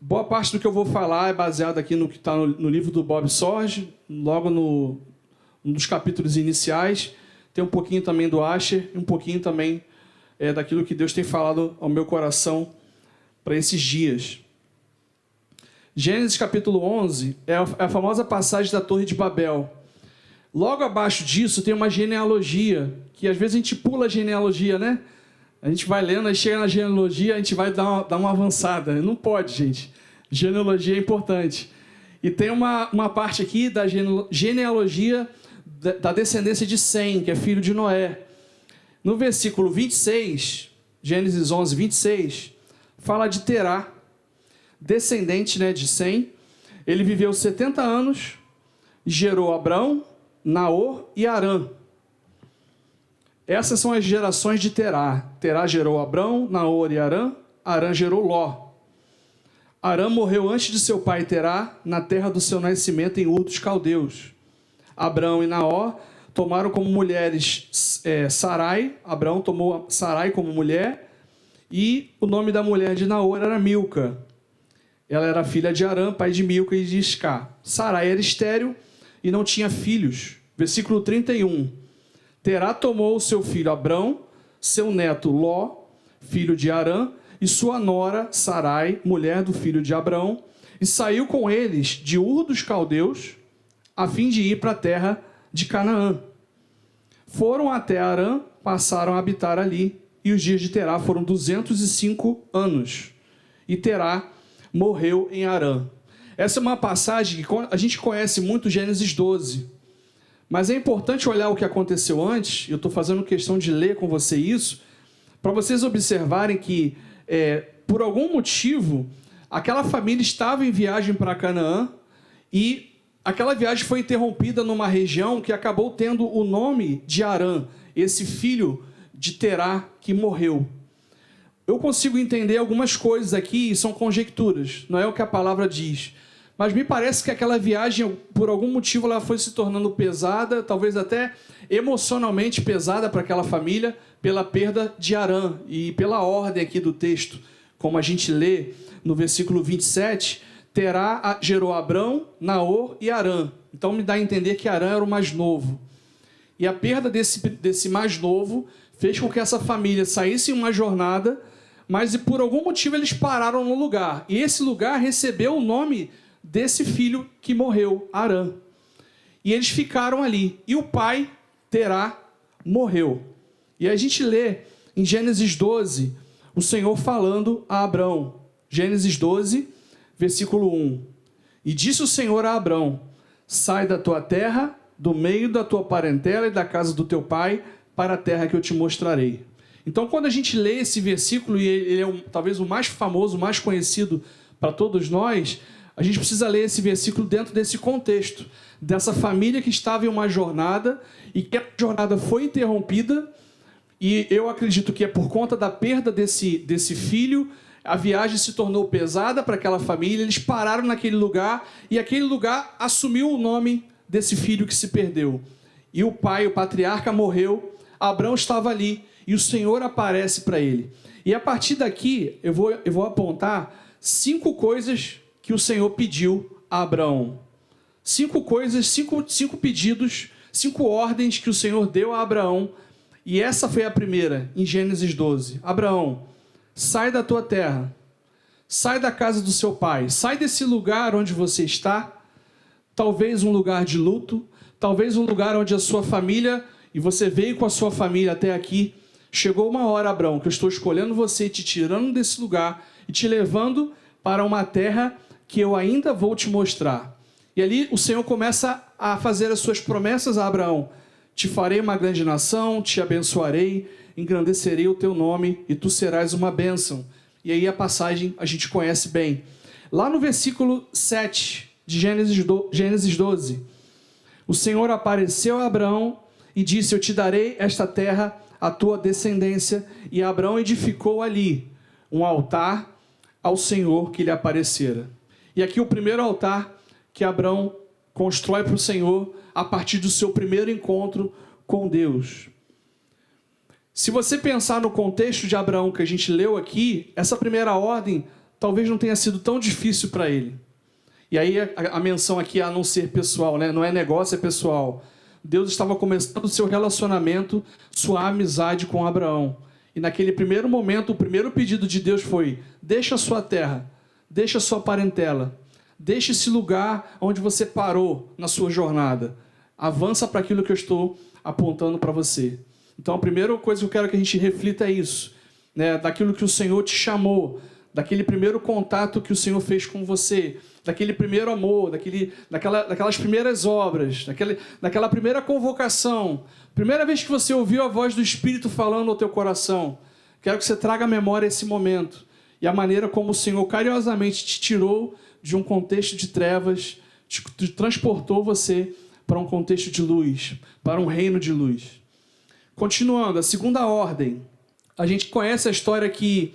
Boa parte do que eu vou falar é baseado aqui no que está no livro do Bob Sorge, logo um dos capítulos iniciais. Tem um pouquinho também do Asher e um pouquinho também daquilo que Deus tem falado ao meu coração para esses dias. Gênesis capítulo 11 é a famosa passagem da Torre de Babel. Logo abaixo disso tem uma genealogia, que às vezes a gente pula a genealogia, né? A gente vai lendo, aí chega na genealogia, a gente vai dar uma avançada. Não pode, gente. Genealogia é importante. E tem uma parte aqui da genealogia da descendência de Sem, que é filho de Noé. No versículo 26, Gênesis 11, 26, fala de Terá, descendente, de Sem. Ele viveu 70 anos, gerou Abrão, Naor e Harã. Essas são as gerações de Terá. Terá gerou Abrão, Naor e Harã. Harã gerou Ló. Harã morreu antes de seu pai Terá, na terra do seu nascimento em Ur dos Caldeus. Abrão e Naor tomaram como mulheres Sarai. Abrão tomou Sarai como mulher. E o nome da mulher de Naor era Milca. Ela era filha de Harã, pai de Milca e de Iscá. Sarai era estéril e não tinha filhos. Versículo 31. Terá tomou seu filho Abrão, seu neto Ló, filho de Harã, e sua nora Sarai, mulher do filho de Abrão, e saiu com eles de Ur dos Caldeus, a fim de ir para a terra de Canaã. Foram até Harã, passaram a habitar ali, e os dias de Terá foram 205 anos. E Terá morreu em Harã. Essa é uma passagem que a gente conhece muito, Gênesis 12. Mas é importante olhar o que aconteceu antes, eu estou fazendo questão de ler com você isso, para vocês observarem que, por algum motivo, aquela família estava em viagem para Canaã e aquela viagem foi interrompida numa região que acabou tendo o nome de Harã, esse filho de Terá que morreu. Eu consigo entender algumas coisas aqui, são conjecturas, não é o que a palavra diz. Mas me parece que aquela viagem, por algum motivo, ela foi se tornando pesada, talvez até emocionalmente pesada para aquela família, pela perda de Harã e pela ordem aqui do texto. Como a gente lê no versículo 27, Terá gerou Abrão, Naor e Harã. Então me dá a entender que Harã era o mais novo. E a perda desse mais novo fez com que essa família saísse em uma jornada, mas por algum motivo eles pararam no lugar. E esse lugar recebeu o nome desse filho que morreu, Harã. E eles ficaram ali. E o pai, Terá, morreu. E a gente lê em Gênesis 12, o Senhor falando a Abrão. Gênesis 12, versículo 1. E disse o Senhor a Abrão: sai da tua terra, do meio da tua parentela e da casa do teu pai, para a terra que eu te mostrarei. Então, quando a gente lê esse versículo, e ele é talvez o mais famoso, o mais conhecido para todos nós, a gente precisa ler esse versículo dentro desse contexto, dessa família que estava em uma jornada e que a jornada foi interrompida, e eu acredito que é por conta da perda desse filho, a viagem se tornou pesada para aquela família, eles pararam naquele lugar e aquele lugar assumiu o nome desse filho que se perdeu. E o pai, o patriarca, morreu, Abrão estava ali e o Senhor aparece para ele. E a partir daqui eu vou apontar 5 coisas que o Senhor pediu a Abraão. 5 coisas, 5 pedidos, 5 ordens que o Senhor deu a Abraão. E essa foi a primeira, em Gênesis 12. Abraão, sai da tua terra, sai da casa do seu pai, sai desse lugar onde você está, talvez um lugar de luto, talvez um lugar onde a sua família, e você veio com a sua família até aqui. Chegou uma hora, Abraão, que eu estou escolhendo você, te tirando desse lugar e te levando para uma terra que eu ainda vou te mostrar. E ali o Senhor começa a fazer as suas promessas a Abraão. Te farei uma grande nação, te abençoarei, engrandecerei o teu nome e tu serás uma bênção. E aí a passagem a gente conhece bem. Lá no versículo 7 de Gênesis 12, o Senhor apareceu a Abraão e disse: eu te darei esta terra, a tua descendência. E Abraão edificou ali um altar ao Senhor que lhe aparecera. E aqui o primeiro altar que Abraão constrói para o Senhor a partir do seu primeiro encontro com Deus. Se você pensar no contexto de Abraão que a gente leu aqui, essa primeira ordem talvez não tenha sido tão difícil para ele. E aí a menção aqui é a não ser pessoal, né? Não é negócio, é pessoal. Deus estava começando o seu relacionamento, sua amizade com Abraão. E naquele primeiro momento, o primeiro pedido de Deus foi: deixa a sua terra, deixa a sua parentela, deixa esse lugar onde você parou na sua jornada. Avança para aquilo que eu estou apontando para você. Então a primeira coisa que eu quero que a gente reflita é isso, né? Daquilo que o Senhor te chamou, daquele primeiro contato que o Senhor fez com você, daquele primeiro amor, daquelas primeiras obras, daquela primeira convocação, primeira vez que você ouviu a voz do Espírito falando ao teu coração. Quero que você traga à memória esse momento e a maneira como o Senhor carinhosamente te tirou de um contexto de trevas, te transportou você para um contexto de luz, para um reino de luz. Continuando, a segunda ordem. A gente conhece a história que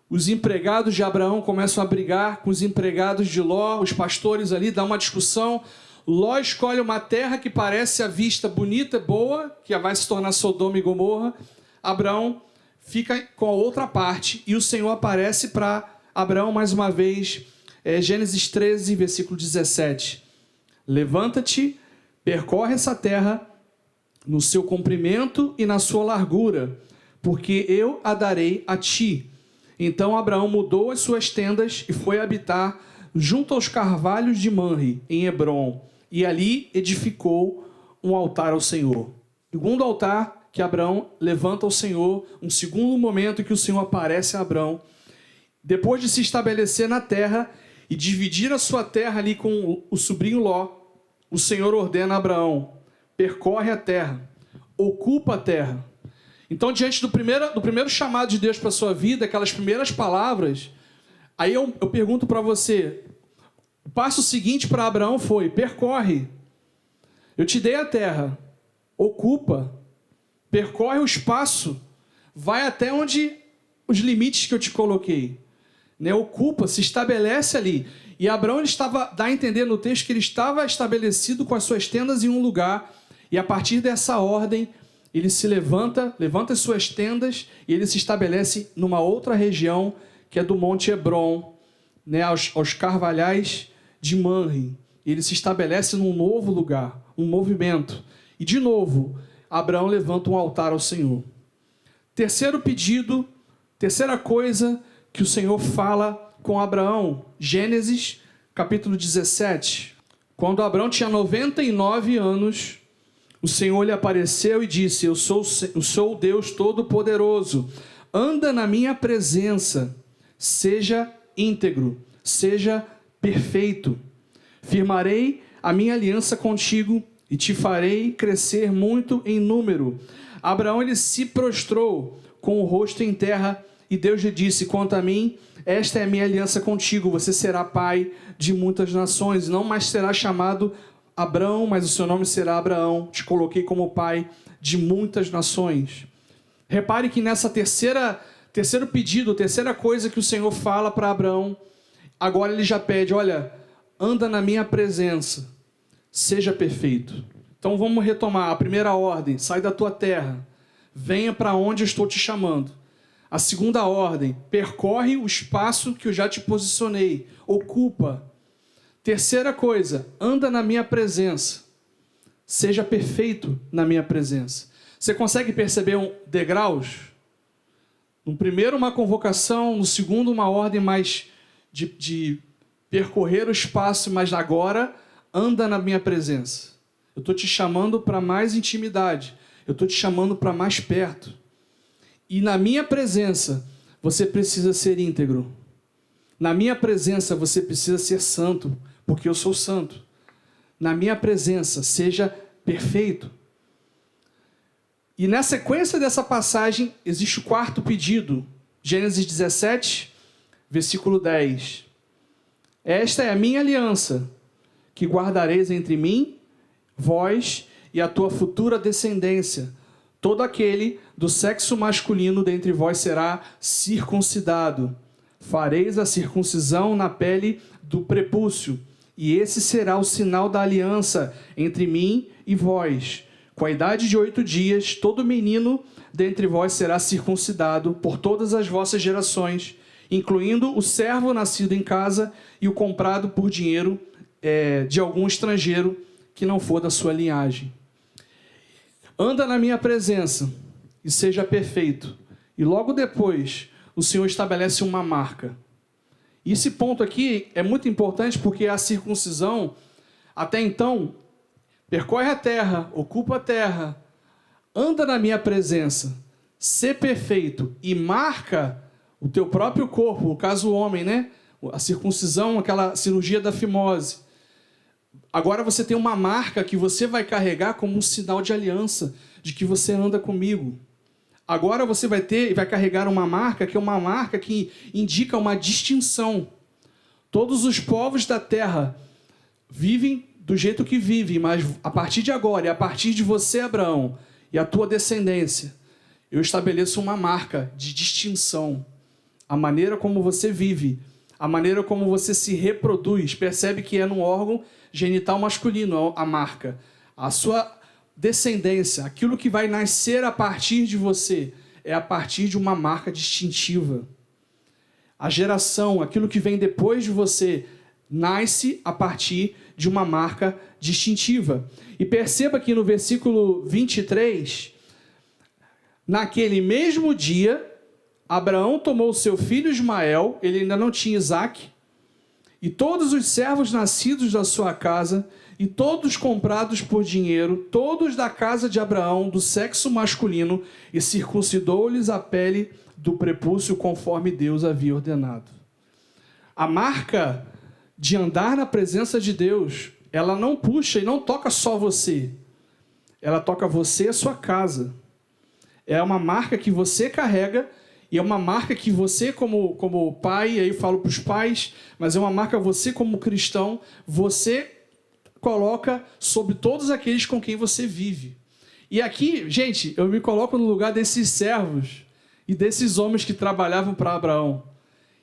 os empregados de Abraão começam a brigar com os empregados de Ló, os pastores ali, dá uma discussão. Ló escolhe uma terra que parece à vista bonita, boa, que vai se tornar Sodoma e Gomorra. Abraão fica com a outra parte e o Senhor aparece para Abraão mais uma vez. Gênesis 13, versículo 17. Levanta-te, percorre essa terra no seu comprimento e na sua largura, porque eu a darei a ti. Então Abraão mudou as suas tendas e foi habitar junto aos carvalhos de Manre, em Hebrom, e ali edificou um altar ao Senhor. Segundo altar que Abraão levanta ao Senhor, um segundo momento em que o Senhor aparece a Abraão. Depois de se estabelecer na terra e dividir a sua terra ali com o sobrinho Ló, o Senhor ordena a Abraão: percorre a terra, ocupa a terra. Então, diante do primeiro chamado de Deus para a sua vida, aquelas primeiras palavras, aí eu pergunto para você, o passo seguinte para Abraão foi: percorre. Eu te dei a terra, ocupa, percorre o espaço, vai até onde os limites que eu te coloquei. Né? Ocupa, se estabelece ali. E Abraão dá a entender no texto que ele estava estabelecido com as suas tendas em um lugar, e a partir dessa ordem, ele se levanta as suas tendas e ele se estabelece numa outra região, que é do Monte Hebrom, né, aos carvalhais de Manre. Ele se estabelece num novo lugar, um movimento. E, de novo, Abraão levanta um altar ao Senhor. Terceiro pedido, terceira coisa que o Senhor fala com Abraão, Gênesis, capítulo 17. Quando Abraão tinha 99 anos... o Senhor lhe apareceu e disse: eu sou o Deus Todo-Poderoso. Anda na minha presença. Seja íntegro. Seja perfeito. Firmarei a minha aliança contigo e te farei crescer muito em número. Abraão ele se prostrou com o rosto em terra e Deus lhe disse: quanto a mim, esta é a minha aliança contigo. Você será pai de muitas nações. Não mais será chamado Abrão, mas o seu nome será Abraão. Te coloquei como pai de muitas nações. Repare que nessa terceiro pedido, terceira coisa que o Senhor fala para Abraão, agora ele já pede: olha, anda na minha presença, seja perfeito. Então vamos retomar a primeira ordem: sai da tua terra, venha para onde eu estou te chamando. A segunda ordem: percorre o espaço que eu já te posicionei, ocupa. Terceira coisa: anda na minha presença. Seja perfeito na minha presença. Você consegue perceber degraus? No primeiro, uma convocação. No segundo, uma ordem mais de percorrer o espaço. Mas agora, anda na minha presença. Eu estou te chamando para mais intimidade. Eu estou te chamando para mais perto. E na minha presença, você precisa ser íntegro. Na minha presença, você precisa ser santo, porque eu sou santo. Na minha presença, seja perfeito. E na sequência dessa passagem, existe o quarto pedido. Gênesis 17, versículo 10. Esta é a minha aliança, que guardareis entre mim, vós e a tua futura descendência. Todo aquele do sexo masculino dentre vós será circuncidado. Fareis a circuncisão na pele do prepúcio, e esse será o sinal da aliança entre mim e vós. Com a idade de 8 dias, todo menino dentre vós será circuncidado por todas as vossas gerações, incluindo o servo nascido em casa e o comprado por dinheiro de algum estrangeiro que não for da sua linhagem. Anda na minha presença e seja perfeito. E logo depois, o Senhor estabelece uma marca. E esse ponto aqui é muito importante porque a circuncisão, até então, percorre a terra, ocupa a terra, anda na minha presença, ser perfeito e marca o teu próprio corpo, no caso o homem, né? A circuncisão, aquela cirurgia da fimose. Agora você tem uma marca que você vai carregar como um sinal de aliança, de que você anda comigo. Agora você vai carregar uma marca que é uma marca que indica uma distinção. Todos os povos da terra vivem do jeito que vivem, mas a partir de agora, e a partir de você, Abraão, e a tua descendência, eu estabeleço uma marca de distinção. A maneira como você vive, a maneira como você se reproduz, percebe que é num órgão genital masculino a marca. A sua descendência, aquilo que vai nascer a partir de você, é a partir de uma marca distintiva. A geração, aquilo que vem depois de você, nasce a partir de uma marca distintiva. E perceba que no versículo 23, naquele mesmo dia, Abraão tomou seu filho Ismael, ele ainda não tinha Isaque, e todos os servos nascidos da sua casa, e todos comprados por dinheiro, todos da casa de Abraão, do sexo masculino, e circuncidou-lhes a pele do prepúcio, conforme Deus havia ordenado. A marca de andar na presença de Deus, ela não puxa e não toca só você. Ela toca você e a sua casa. É uma marca que você carrega, e é uma marca que você, como pai, aí eu falo para os pais, mas é uma marca você como cristão, você coloca sobre todos aqueles com quem você vive. E aqui, gente, eu me coloco no lugar desses servos e desses homens que trabalhavam para Abraão.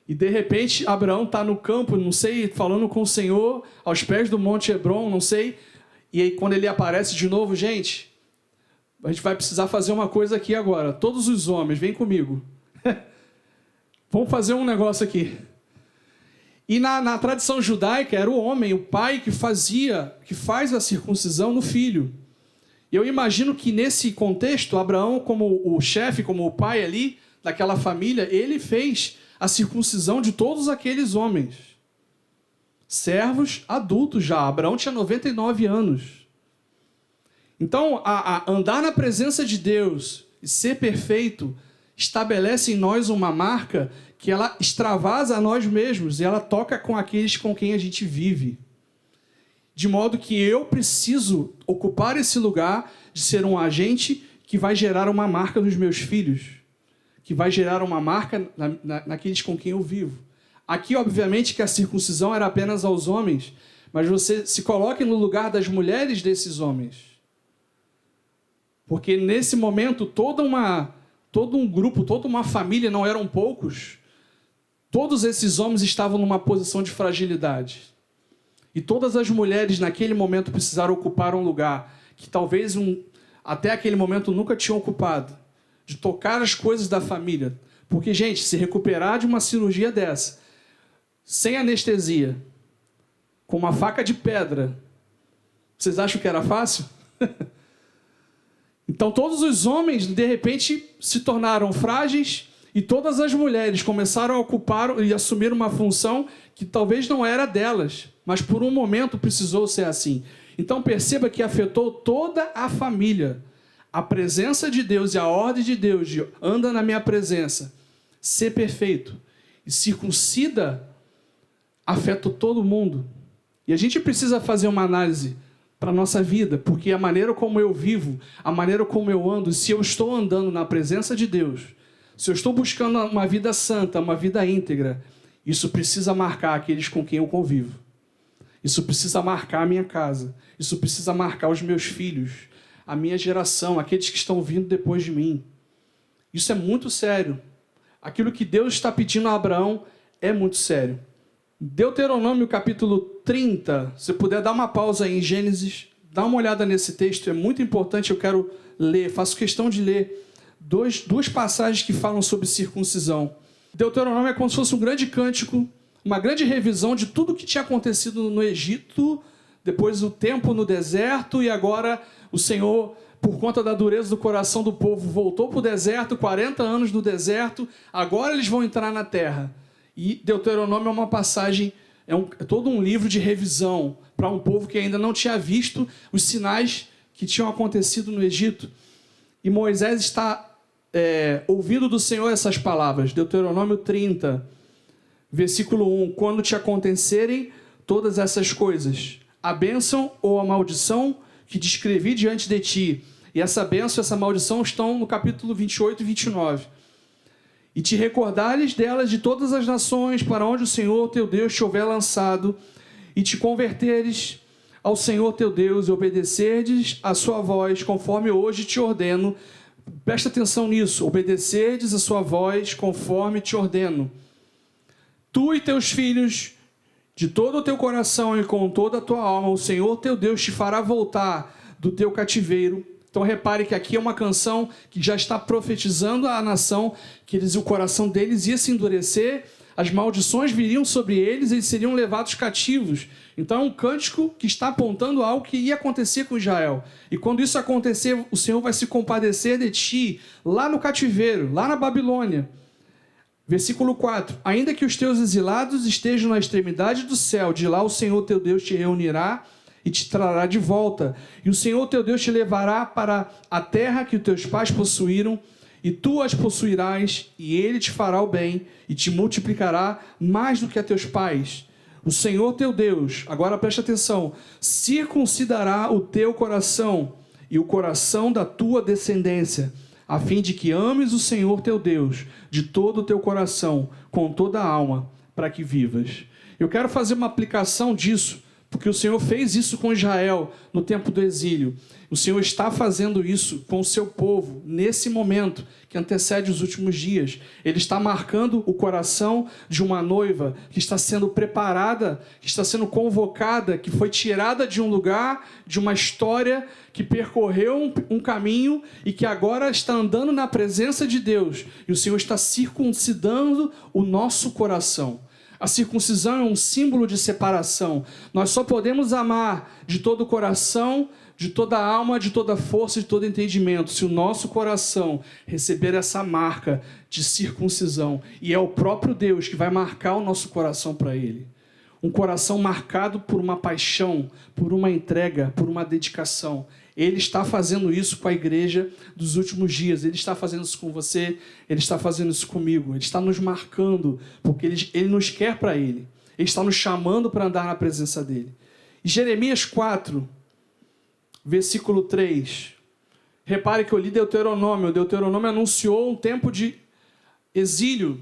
E de repente, Abraão está no campo, não sei, falando com o Senhor, aos pés do Monte Hebron, não sei. E aí, quando ele aparece de novo, gente, a gente vai precisar fazer uma coisa aqui agora. Todos os homens, vem comigo. Vamos fazer um negócio aqui. E na tradição judaica, era o homem, o pai, que faz a circuncisão no filho. Eu imagino que nesse contexto, Abraão, como o chefe, como o pai ali, daquela família, ele fez a circuncisão de todos aqueles homens. Servos adultos já. Abraão tinha 99 anos. Então, a andar na presença de Deus e ser perfeito estabelece em nós uma marca que ela extravasa a nós mesmos e ela toca com aqueles com quem a gente vive. De modo que eu preciso ocupar esse lugar de ser um agente que vai gerar uma marca nos meus filhos, que vai gerar uma marca naqueles com quem eu vivo. Aqui, obviamente, que a circuncisão era apenas aos homens, mas você se coloque no lugar das mulheres desses homens. Porque nesse momento, todo um grupo, toda uma família, não eram poucos, todos esses homens estavam numa posição de fragilidade. E todas as mulheres, naquele momento, precisaram ocupar um lugar que talvez até aquele momento nunca tinham ocupado, de tocar as coisas da família. Porque, gente, se recuperar de uma cirurgia dessa, sem anestesia, com uma faca de pedra, vocês acham que era fácil? Então, todos os homens, de repente, se tornaram frágeis e todas as mulheres começaram a ocupar e assumir uma função que talvez não era delas, mas por um momento precisou ser assim. Então, perceba que afetou toda a família. A presença de Deus e a ordem de Deus de anda na minha presença, ser perfeito e circuncida, afeta todo mundo. E a gente precisa fazer uma análise para a nossa vida, porque a maneira como eu vivo, a maneira como eu ando, se eu estou andando na presença de Deus, se eu estou buscando uma vida santa, uma vida íntegra, isso precisa marcar aqueles com quem eu convivo. Isso precisa marcar a minha casa. Isso precisa marcar os meus filhos, a minha geração, aqueles que estão vindo depois de mim. Isso é muito sério. Aquilo que Deus está pedindo a Abraão é muito sério. Deuteronômio capítulo 30, se puder dar uma pausa aí em Gênesis, dá uma olhada nesse texto, é muito importante, eu quero ler, faço questão de ler duas passagens que falam sobre circuncisão. Deuteronômio é como se fosse um grande cântico, uma grande revisão de tudo que tinha acontecido no Egito, depois o tempo no deserto, e agora o Senhor, por conta da dureza do coração do povo, voltou para o deserto, 40 anos no deserto, agora eles vão entrar na terra. E Deuteronômio é uma passagem, é todo um livro de revisão para um povo que ainda não tinha visto os sinais que tinham acontecido no Egito. E Moisés está ouvindo do Senhor essas palavras. Deuteronômio 30, versículo 1. Quando te acontecerem todas essas coisas, a bênção ou a maldição que descrevi diante de ti. E essa bênção e essa maldição estão no capítulo 28 e 29. E te recordares delas de todas as nações para onde o Senhor teu Deus te houver lançado, e te converteres ao Senhor teu Deus e obedecerdes a sua voz, conforme hoje te ordeno. Presta atenção nisso. Obedecerdes a sua voz, conforme te ordeno. Tu e teus filhos, de todo o teu coração e com toda a tua alma, o Senhor teu Deus te fará voltar do teu cativeiro. Então repare que aqui é uma canção que já está profetizando à nação que o coração deles ia se endurecer, as maldições viriam sobre eles, eles seriam levados cativos. Então é um cântico que está apontando algo que ia acontecer com Israel. E quando isso acontecer, o Senhor vai se compadecer de ti, lá no cativeiro, lá na Babilônia. Versículo 4. Ainda que os teus exilados estejam na extremidade do céu, de lá o Senhor teu Deus te reunirá e te trará de volta. E o Senhor teu Deus te levará para a terra que os teus pais possuíram, e tu as possuirás, e ele te fará o bem, e te multiplicará mais do que a teus pais. O Senhor teu Deus, agora preste atenção, circuncidará o teu coração e o coração da tua descendência, a fim de que ames o Senhor teu Deus de todo o teu coração, com toda a alma, para que vivas. Eu quero fazer uma aplicação disso, porque o Senhor fez isso com Israel no tempo do exílio. O Senhor está fazendo isso com o seu povo nesse momento que antecede os últimos dias. Ele está marcando o coração de uma noiva que está sendo preparada, que está sendo convocada, que foi tirada de um lugar, de uma história, que percorreu um caminho e que agora está andando na presença de Deus. E o Senhor está circuncidando o nosso coração. A circuncisão é um símbolo de separação. Nós só podemos amar de todo o coração, de toda a alma, de toda a força, de todo entendimento, se o nosso coração receber essa marca de circuncisão. E é o próprio Deus que vai marcar o nosso coração para Ele. Um coração marcado por uma paixão, por uma entrega, por uma dedicação. Ele está fazendo isso com a igreja dos últimos dias. Ele está fazendo isso com você. Ele está fazendo isso comigo. Ele está nos marcando, porque ele nos quer para Ele. Ele está nos chamando para andar na presença dEle. E Jeremias 4, versículo 3. Repare que eu li Deuteronômio. Deuteronômio anunciou um tempo de exílio.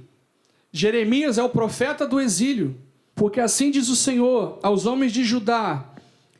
Jeremias é o profeta do exílio. Porque assim diz o Senhor aos homens de Judá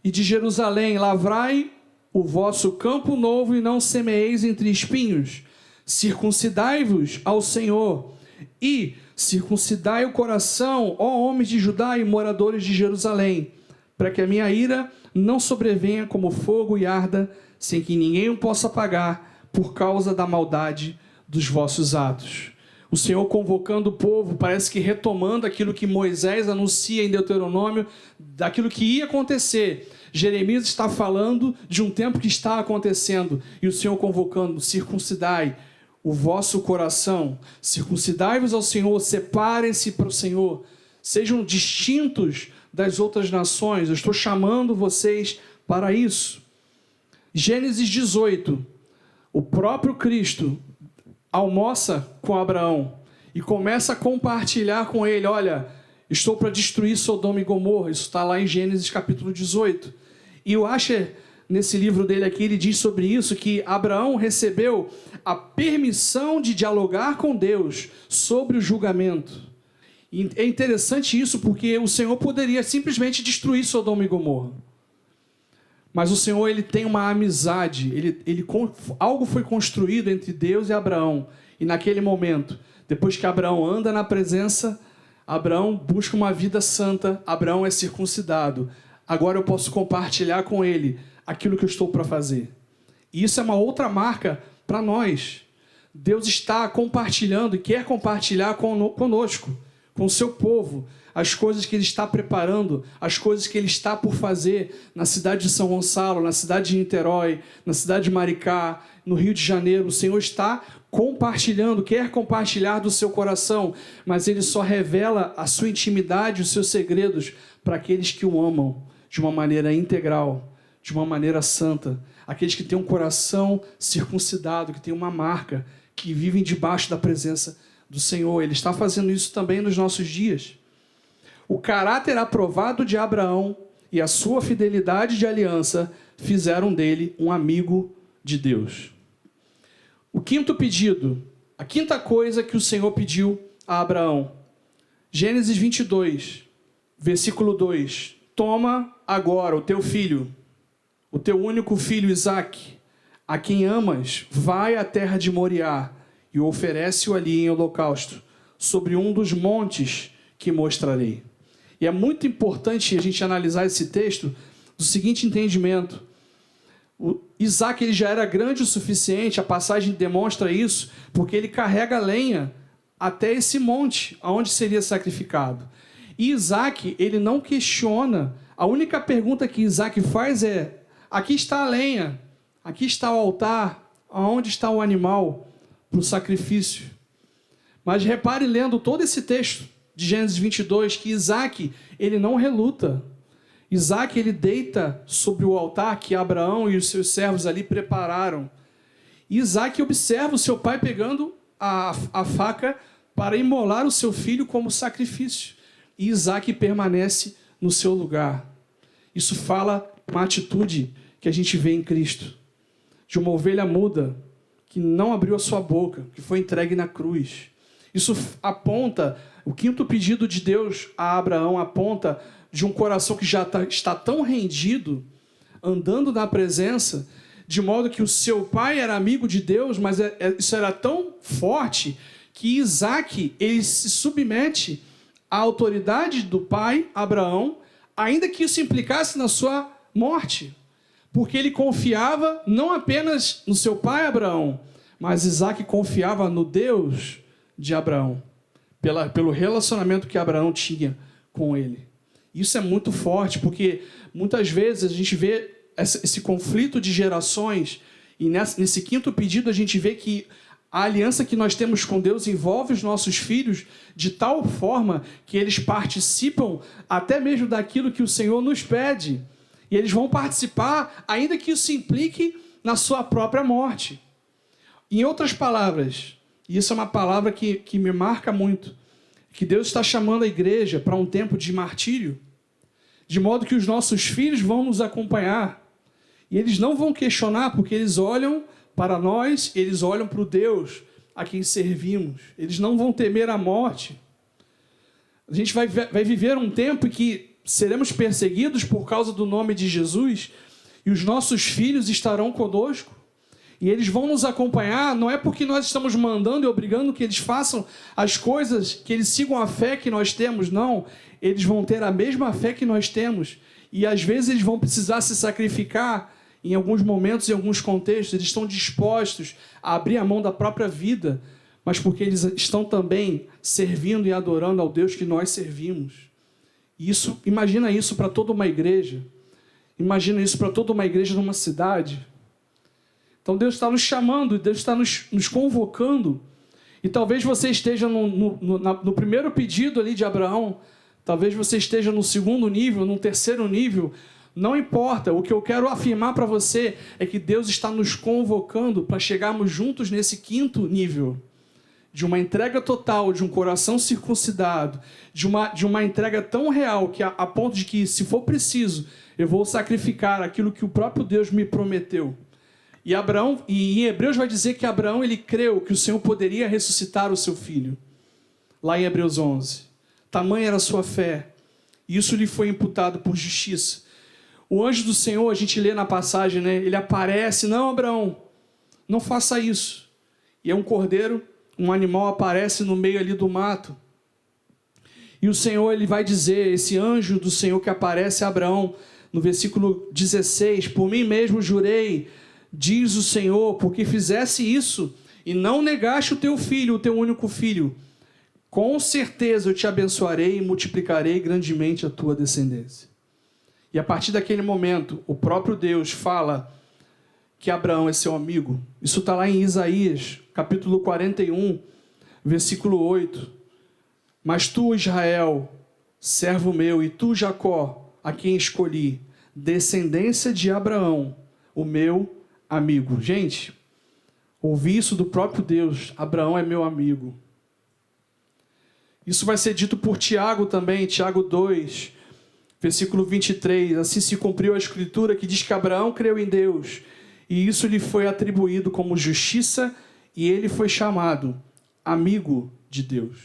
e de Jerusalém: lavrai o vosso campo novo e não semeeis entre espinhos. Circuncidai-vos ao Senhor e circuncidai o coração, ó homens de Judá e moradores de Jerusalém, para que a minha ira não sobrevenha como fogo e arda, sem que ninguém o possa apagar por causa da maldade dos vossos atos. O Senhor convocando o povo, parece que retomando aquilo que Moisés anuncia em Deuteronômio, daquilo que ia acontecer. Jeremias está falando de um tempo que está acontecendo, e o Senhor convocando: circuncidai o vosso coração, circuncidai-vos ao Senhor, separem-se para o Senhor, sejam distintos das outras nações. Eu estou chamando vocês para isso. Gênesis 18, o próprio Cristo almoça com Abraão e começa a compartilhar com ele: olha, estou para destruir Sodoma e Gomorra. Isso está lá em Gênesis capítulo 18. E o Asher, nesse livro dele aqui, ele diz sobre isso, que Abraão recebeu a permissão de dialogar com Deus sobre o julgamento. E é interessante isso, porque o Senhor poderia simplesmente destruir Sodoma e Gomorra. Mas o Senhor, ele tem uma amizade, algo foi construído entre Deus e Abraão. E naquele momento, depois que Abraão anda na presença, Abraão busca uma vida santa, Abraão é circuncidado. Agora eu posso compartilhar com ele aquilo que eu estou para fazer. E isso é uma outra marca para nós. Deus está compartilhando e quer compartilhar conosco, com o seu povo, as coisas que Ele está preparando, as coisas que Ele está por fazer na cidade de São Gonçalo, na cidade de Niterói, na cidade de Maricá, no Rio de Janeiro. O Senhor está compartilhando, quer compartilhar do seu coração, mas Ele só revela a sua intimidade, os seus segredos para aqueles que o amam de uma maneira integral, de uma maneira santa. Aqueles que têm um coração circuncidado, que têm uma marca, que vivem debaixo da presença do Senhor. Ele está fazendo isso também nos nossos dias. O caráter aprovado de Abraão e a sua fidelidade de aliança fizeram dele um amigo de Deus. O quinto pedido, a quinta coisa que o Senhor pediu a Abraão. Gênesis 22, versículo 2. Toma agora o teu filho, o teu único filho Isaque, a quem amas, vai à terra de Moriá e o oferece-o ali em holocausto, sobre um dos montes que mostrarei. E é muito importante a gente analisar esse texto do seguinte entendimento. O Isaque ele já era grande o suficiente, a passagem demonstra isso, porque ele carrega lenha até esse monte, onde seria sacrificado. E Isaque, ele não questiona, a única pergunta que Isaque faz é: aqui está a lenha, aqui está o altar, aonde está o animal para o sacrifício? Mas repare, lendo todo esse texto de Gênesis 22, que Isaque, ele não reluta. Isaque, ele deita sobre o altar que Abraão e os seus servos ali prepararam. E Isaque observa o seu pai pegando a faca para imolar o seu filho como sacrifício. E Isaque permanece no seu lugar. Isso fala uma atitude que a gente vê em Cristo, de uma ovelha muda, que não abriu a sua boca, que foi entregue na cruz. Isso aponta, o quinto pedido de Deus a Abraão aponta de um coração que já está tão rendido, andando na presença, de modo que o seu pai era amigo de Deus, mas isso era tão forte que Isaque, ele se submete à autoridade do pai, Abraão, ainda que isso implicasse na sua morte, porque ele confiava não apenas no seu pai Abraão, mas Isaque confiava no Deus de Abraão, pelo relacionamento que Abraão tinha com ele. Isso é muito forte, porque muitas vezes a gente vê esse conflito de gerações, e nesse quinto pedido a gente vê que a aliança que nós temos com Deus envolve os nossos filhos de tal forma que eles participam até mesmo daquilo que o Senhor nos pede. E eles vão participar, ainda que isso implique na sua própria morte. Em outras palavras, e isso é uma palavra que me marca muito, que Deus está chamando a igreja para um tempo de martírio, de modo que os nossos filhos vão nos acompanhar. E eles não vão questionar, porque eles olham para nós, eles olham para o Deus a quem servimos. Eles não vão temer a morte. A gente vai viver um tempo em que seremos perseguidos por causa do nome de Jesus, e os nossos filhos estarão conosco. E eles vão nos acompanhar, não é porque nós estamos mandando e obrigando que eles façam as coisas, que eles sigam a fé que nós temos, não. Eles vão ter a mesma fé que nós temos. E às vezes eles vão precisar se sacrificar em alguns momentos, em alguns contextos. Eles estão dispostos a abrir a mão da própria vida, mas porque eles estão também servindo e adorando ao Deus que nós servimos. E isso, imagina isso para toda uma igreja. Imagina isso para toda uma igreja numa cidade. Então Deus está nos chamando, Deus está nos convocando. E talvez você esteja no primeiro pedido ali de Abraão, talvez você esteja no segundo nível, no terceiro nível, não importa. O que eu quero afirmar para você é que Deus está nos convocando para chegarmos juntos nesse quinto nível, de uma entrega total, de um coração circuncidado, de uma entrega tão real que a ponto de que, se for preciso, eu vou sacrificar aquilo que o próprio Deus me prometeu. E em Hebreus vai dizer que Abraão ele creu que o Senhor poderia ressuscitar o seu filho. Lá em Hebreus 11. Tamanha era a sua fé. E isso lhe foi imputado por justiça. O anjo do Senhor, a gente lê na passagem, né? Ele aparece. Não, Abraão, não faça isso. E é um cordeiro, um animal aparece no meio ali do mato. E o Senhor ele vai dizer, esse anjo do Senhor que aparece a Abraão, no versículo 16, por mim mesmo jurei, diz o Senhor, porque fizesse isso, e não negaste o teu filho, o teu único filho, com certeza eu te abençoarei e multiplicarei grandemente a tua descendência. E a partir daquele momento, o próprio Deus fala que Abraão é seu amigo. Isso está lá em Isaías, capítulo 41, versículo 8. Mas tu, Israel, servo meu, e tu, Jacó, a quem escolhi, descendência de Abraão, o meu amigo. Gente, ouvi isso do próprio Deus. Abraão é meu amigo. Isso vai ser dito por Tiago também, Tiago 2, versículo 23. Assim se cumpriu a escritura que diz que Abraão creu em Deus, e isso lhe foi atribuído como justiça, e ele foi chamado amigo de Deus.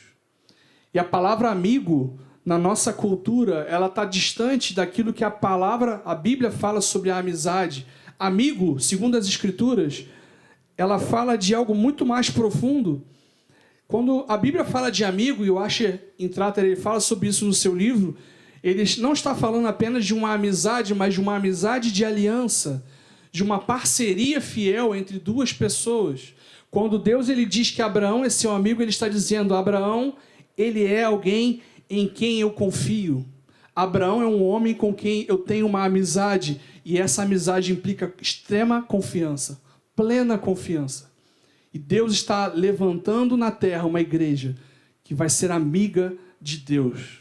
E a palavra amigo, na nossa cultura, ela está distante daquilo que a Bíblia fala sobre a amizade. Amigo, segundo as Escrituras, ela fala de algo muito mais profundo. Quando a Bíblia fala de amigo, e o Asher Intrater ele fala sobre isso no seu livro, ele não está falando apenas de uma amizade, mas de uma amizade de aliança, de uma parceria fiel entre duas pessoas. Quando Deus ele diz que Abraão é seu amigo, ele está dizendo, Abraão, ele é alguém em quem eu confio. Abraão é um homem com quem eu tenho uma amizade, e essa amizade implica extrema confiança, plena confiança. E Deus está levantando na terra uma igreja que vai ser amiga de Deus,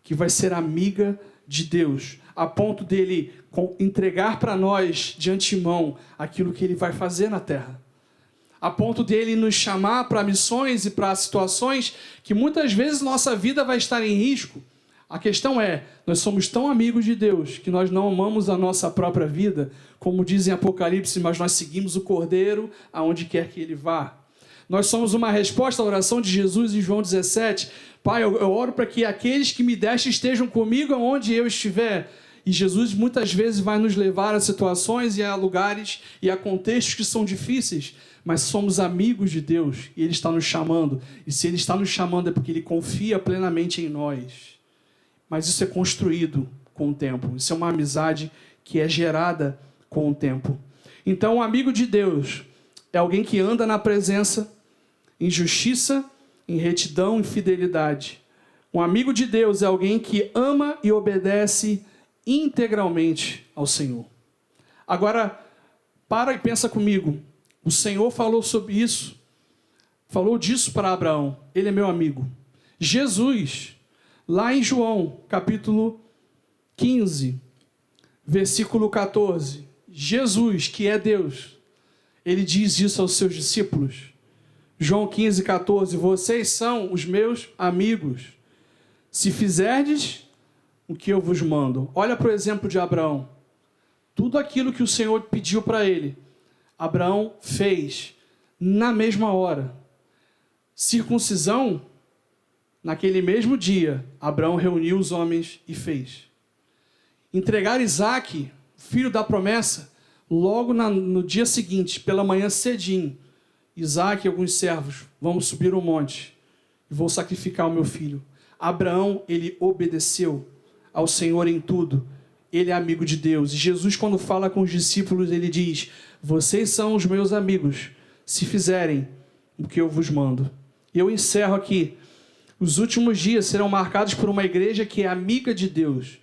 que vai ser amiga de Deus, a ponto dele entregar para nós de antemão aquilo que ele vai fazer na terra. A ponto dele nos chamar para missões e para situações que muitas vezes nossa vida vai estar em risco. A questão é, nós somos tão amigos de Deus que nós não amamos a nossa própria vida, como diz em Apocalipse, mas nós seguimos o Cordeiro aonde quer que ele vá. Nós somos uma resposta à oração de Jesus em João 17. Pai, eu oro para que aqueles que me deste estejam comigo aonde eu estiver. E Jesus muitas vezes vai nos levar a situações e a lugares e a contextos que são difíceis, mas somos amigos de Deus e Ele está nos chamando. E se Ele está nos chamando é porque Ele confia plenamente em nós. Mas isso é construído com o tempo. Isso é uma amizade que é gerada com o tempo. Então, um amigo de Deus é alguém que anda na presença, em justiça, em retidão, em fidelidade. Um amigo de Deus é alguém que ama e obedece integralmente ao Senhor. Agora, para e pensa comigo. O Senhor falou sobre isso. Falou disso para Abraão. Ele é meu amigo. Jesus, lá em João, capítulo 15, versículo 14. Jesus, que é Deus, ele diz isso aos seus discípulos. João 15, 14. Vocês são os meus amigos, se fizerdes o que eu vos mando. Olha para o exemplo de Abraão. Tudo aquilo que o Senhor pediu para ele, Abraão fez na mesma hora. Circuncisão, naquele mesmo dia, Abraão reuniu os homens e fez. Entregar Isaque, filho da promessa, logo no dia seguinte, pela manhã cedinho, Isaque e alguns servos, vamos subir um monte e vou sacrificar o meu filho. Abraão, ele obedeceu ao Senhor em tudo. Ele é amigo de Deus. E Jesus, quando fala com os discípulos, ele diz, vocês são os meus amigos, se fizerem o que eu vos mando. E eu encerro aqui. Os últimos dias serão marcados por uma igreja que é amiga de Deus.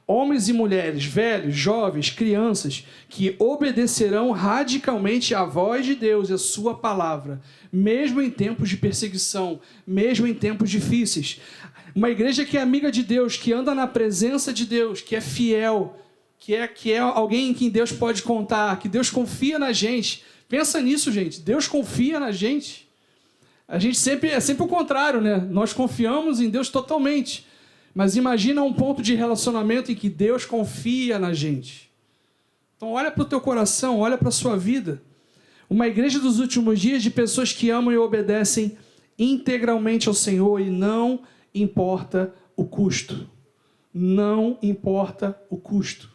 Homens e mulheres, velhos, jovens, crianças, que obedecerão radicalmente à voz de Deus e à sua palavra, mesmo em tempos de perseguição, mesmo em tempos difíceis. Uma igreja que é amiga de Deus, que anda na presença de Deus, que é fiel, que é alguém em quem Deus pode contar, que Deus confia na gente. Pensa nisso, gente. Deus confia na gente. A gente é sempre o contrário, né? Nós confiamos em Deus totalmente. Mas imagina um ponto de relacionamento em que Deus confia na gente. Então olha para o teu coração, olha para a sua vida. Uma igreja dos últimos dias de pessoas que amam e obedecem integralmente ao Senhor e não importa o custo. Não importa o custo.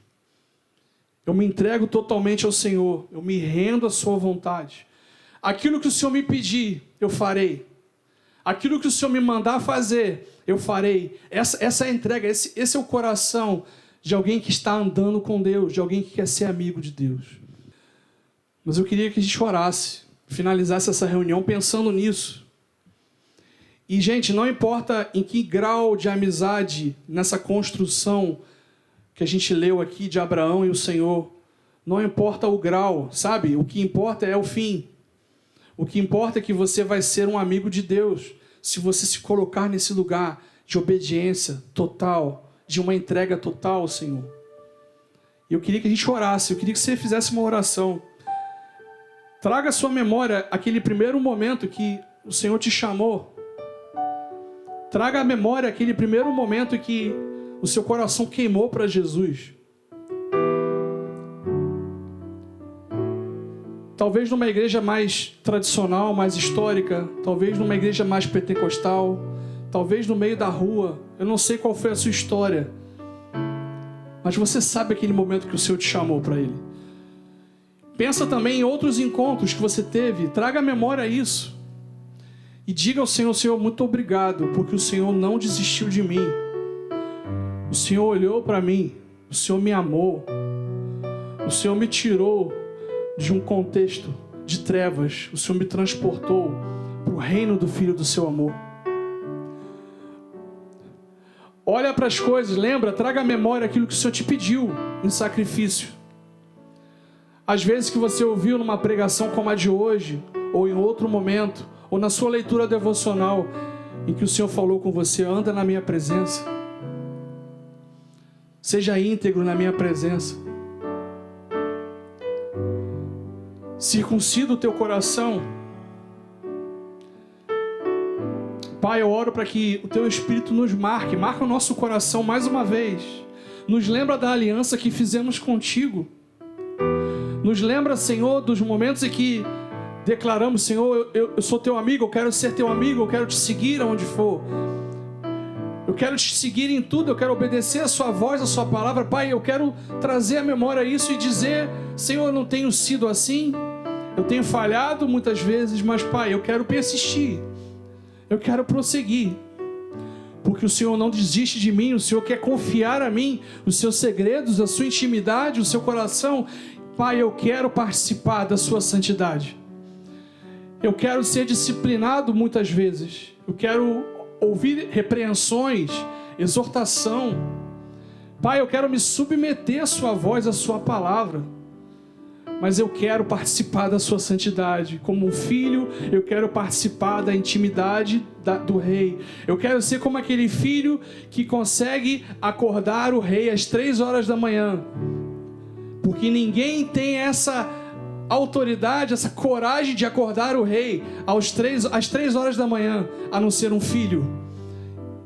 Eu me entrego totalmente ao Senhor. Eu me rendo à sua vontade. Aquilo que o Senhor me pedir, eu farei. Aquilo que o Senhor me mandar fazer, eu farei. Essa é a entrega, esse é o coração de alguém que está andando com Deus, de alguém que quer ser amigo de Deus. Mas eu queria que a gente orasse, finalizasse essa reunião pensando nisso. E, gente, não importa em que grau de amizade nessa construção que a gente leu aqui de Abraão e o Senhor, não importa o grau, sabe? O que importa é o fim. O que importa é que você vai ser um amigo de Deus se você se colocar nesse lugar de obediência total, de uma entrega total ao Senhor. E eu queria que a gente orasse, eu queria que você fizesse uma oração. Traga à sua memória aquele primeiro momento que o Senhor te chamou. Traga à memória aquele primeiro momento que o seu coração queimou para Jesus. Talvez numa igreja mais tradicional, mais histórica, talvez numa igreja mais pentecostal, talvez no meio da rua. Eu não sei qual foi a sua história, mas você sabe aquele momento que o Senhor te chamou para Ele. Pensa também em outros encontros que você teve, traga à memória isso. E diga ao Senhor: Senhor, muito obrigado, porque o Senhor não desistiu de mim. O Senhor olhou para mim, o Senhor me amou, o Senhor me tirou de um contexto de trevas, o Senhor me transportou para o reino do Filho do seu amor. Olha para as coisas, lembra, traga à memória aquilo que o Senhor te pediu em sacrifício. Às vezes que você ouviu numa pregação como a de hoje, ou em outro momento, ou na sua leitura devocional, em que o Senhor falou com você: anda na minha presença, seja íntegro na minha presença, circuncida o teu coração. Pai, eu oro para que o teu Espírito nos marca o nosso coração mais uma vez, nos lembra da aliança que fizemos contigo, nos lembra, Senhor, dos momentos em que declaramos: Senhor, eu sou teu amigo, eu quero ser teu amigo, eu quero te seguir aonde for, eu quero te seguir em tudo, eu quero obedecer a sua voz, a sua palavra. Pai, eu quero trazer à memória isso e dizer: Senhor, eu não tenho sido assim, eu tenho falhado muitas vezes, mas Pai, eu quero persistir, eu quero prosseguir, porque o Senhor não desiste de mim, o Senhor quer confiar a mim os seus segredos, a sua intimidade, o seu coração. Pai, eu quero participar da sua santidade, eu quero ser disciplinado muitas vezes, eu quero ouvir repreensões, exortação. Pai, eu quero me submeter à sua voz, à sua palavra, mas eu quero participar da sua santidade. Como um filho, eu quero participar da intimidade do rei. Eu quero ser como aquele filho que consegue acordar o rei às 3 horas da manhã, porque ninguém tem essa autoridade, essa coragem de acordar o rei às 3 horas da manhã, a não ser um filho.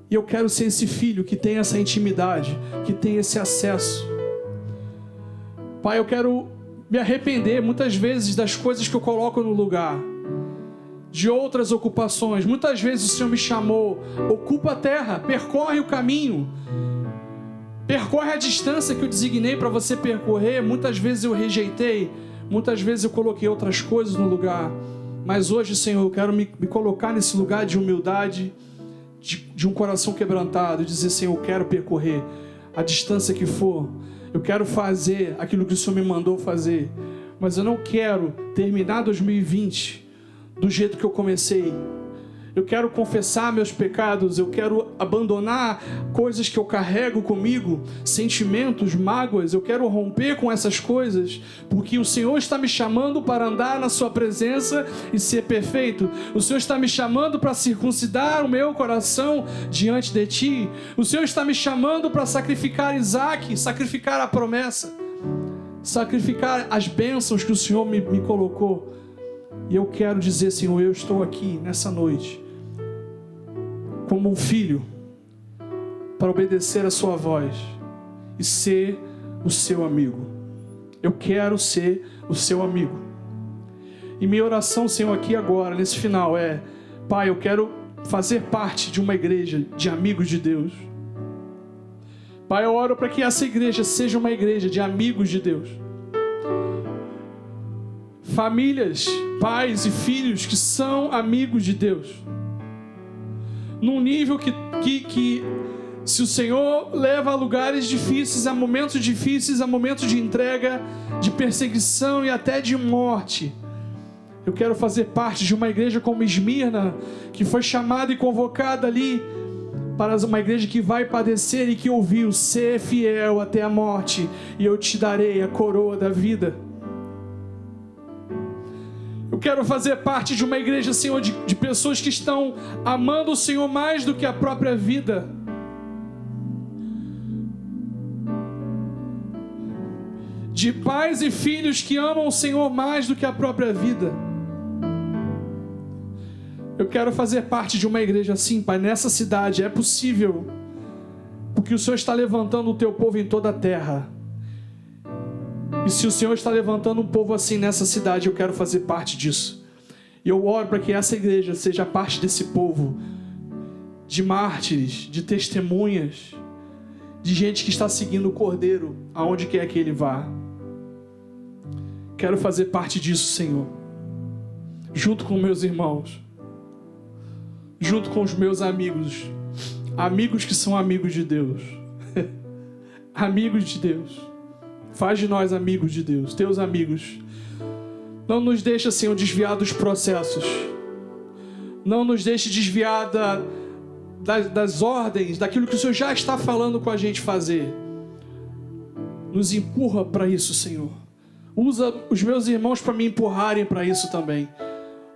E eu quero ser esse filho que tem essa intimidade, que tem esse acesso. Pai, eu quero me arrepender muitas vezes das coisas que eu coloco no lugar, de outras ocupações. Muitas vezes o Senhor me chamou: ocupa a terra, percorre o caminho, percorre a distância que eu designei para você percorrer. Muitas vezes eu rejeitei, muitas vezes eu coloquei outras coisas no lugar. Mas hoje, Senhor, eu quero me colocar nesse lugar de humildade, de um coração quebrantado, e dizer: Senhor, eu quero percorrer a distância que for, eu quero fazer aquilo que o Senhor me mandou fazer, mas eu não quero terminar 2020 do jeito que eu comecei. Eu quero confessar meus pecados, eu quero abandonar coisas que eu carrego comigo, sentimentos, mágoas. Eu quero romper com essas coisas, porque o Senhor está me chamando para andar na sua presença e ser perfeito. O Senhor está me chamando para circuncidar o meu coração diante de Ti. O Senhor está me chamando para sacrificar Isaac, sacrificar a promessa, sacrificar as bênçãos que o Senhor me colocou. E eu quero dizer: Senhor, eu estou aqui nessa noite como um filho para obedecer a sua voz e ser o seu amigo. Eu quero ser o seu amigo. E minha oração, Senhor, aqui agora, nesse final é: Pai, eu quero fazer parte de uma igreja de amigos de Deus. Pai, eu oro para que essa igreja seja uma igreja de amigos de Deus. Famílias, pais e filhos que são amigos de Deus, num nível que se o Senhor leva a lugares difíceis, a momentos difíceis, a momentos de entrega, de perseguição e até de morte, Eu quero fazer parte de uma igreja como Esmirna, que foi chamada e convocada ali para uma igreja que vai padecer e que ouviu: ser fiel até a morte, e eu te darei a coroa da vida. Eu quero fazer parte de uma igreja, Senhor, de pessoas que estão amando o Senhor mais do que a própria vida. De pais e filhos que amam o Senhor mais do que a própria vida. Eu quero fazer parte de uma igreja assim, Pai, nessa cidade. É possível, porque o Senhor está levantando o teu povo em toda a terra. E se o Senhor está levantando um povo assim nessa cidade, eu quero fazer parte disso. E eu oro para que essa igreja seja parte desse povo, de mártires, de testemunhas, de gente que está seguindo o Cordeiro aonde quer que ele vá. Quero fazer parte disso, Senhor, junto com meus irmãos, junto com os meus amigos, amigos que são amigos de Deus, amigos de Deus. Faz de nós amigos de Deus, teus amigos. Não nos deixa, Senhor, desviar dos processos. Não nos deixe desviar das ordens, daquilo que o Senhor já está falando com a gente fazer. Nos empurra para isso, Senhor. Usa os meus irmãos para me empurrarem para isso também.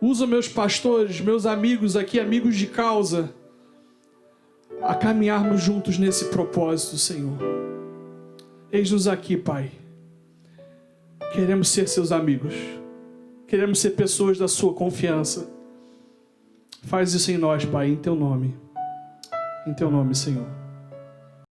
Usa meus pastores, meus amigos aqui, amigos de causa, a caminharmos juntos nesse propósito, Senhor. Eis-nos aqui, Pai. Queremos ser seus amigos. Queremos ser pessoas da sua confiança. Faz isso em nós, Pai, em teu nome. Em teu nome, Senhor.